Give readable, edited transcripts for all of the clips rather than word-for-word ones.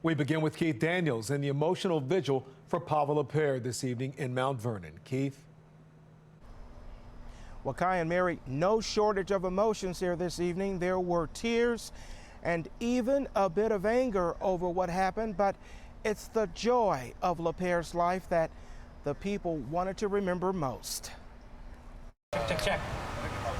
We begin with Keith Daniels and the emotional vigil for Pava LaPere this evening in Mount Vernon. Keith? Well, Kai and Mary, no shortage of emotions here this evening. There were tears and even a bit of anger over what happened, but it's the joy of LaPere's life that the people wanted to remember most. Check, check.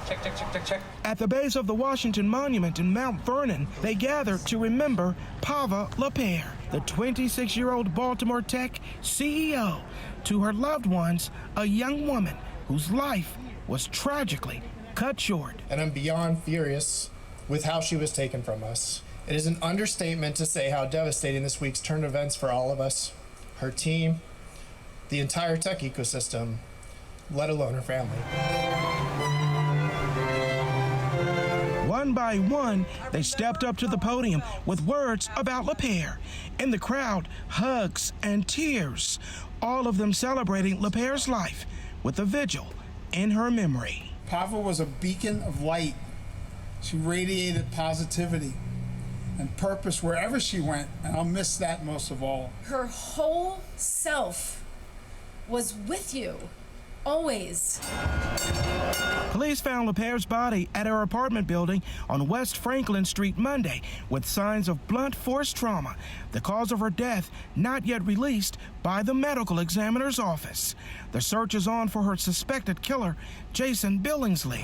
Check, check, check, check, check. At the base of the Washington Monument in Mount Vernon, they gathered to remember Pava LaPere, the 26-year-old Baltimore tech CEO, to her loved ones, a young woman whose life was tragically cut short. And I'm beyond furious with how she was taken from us. It is an understatement to say how devastating this week's turn of events for all of us, her team, the entire tech ecosystem, let alone her family. One by one, they stepped up to the podium with words about LaPere. In the crowd, hugs and tears, all of them celebrating LaPere's life with a vigil in her memory. Pava was a beacon of light. She radiated positivity and purpose wherever she went, and I'll miss that most of all. Her whole self was with you, always. Police found LaPere's body at her apartment building on West Franklin Street Monday with signs of blunt force trauma. The cause of her death not yet released by the medical examiner's office. The search is on for her suspected killer, Jason Billingsley.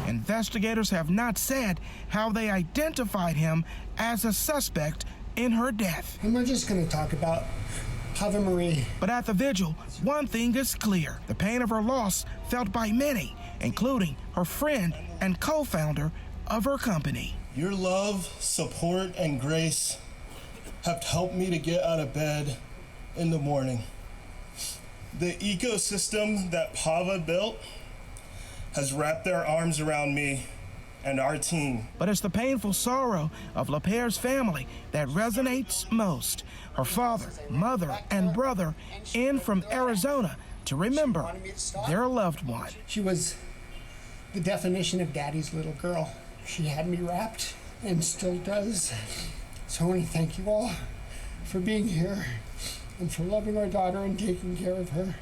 Investigators have not said how they identified him as a suspect in her death. And we're just going to talk about Pava Marie. But at the vigil, one thing is clear. The pain of her loss felt by many, including her friend and co-founder of her company. Your love, support, and grace have helped me to get out of bed in the morning. The ecosystem that Pava built has wrapped their arms around me and our team. But it's the painful sorrow of LaPere's family that resonates most. Her father, mother, and brother in from Arizona to remember their loved one. She was the definition of daddy's little girl. She had me wrapped and still does. So I want to thank you all for being here and for loving our daughter and taking care of her.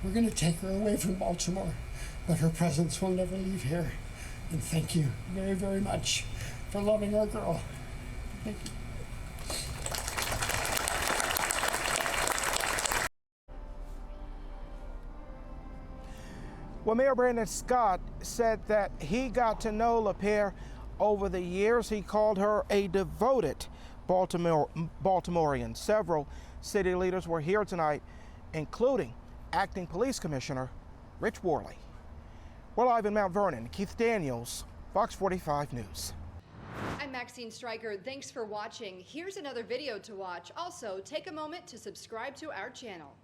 We're going to take her away from Baltimore, but her presence will never leave here. And thank you very, very much for loving our girl. Thank you. Well, Mayor Brandon Scott said that he got to know LaPere over the years. He called her a devoted Baltimorean. Several city leaders were here tonight, including Acting Police Commissioner Rich Worley. We're live in Mount Vernon. Keith Daniels, Fox 45 News. I'm Maxine Stryker. Thanks for watching. Here's another video to watch. Also, take a moment to subscribe to our channel.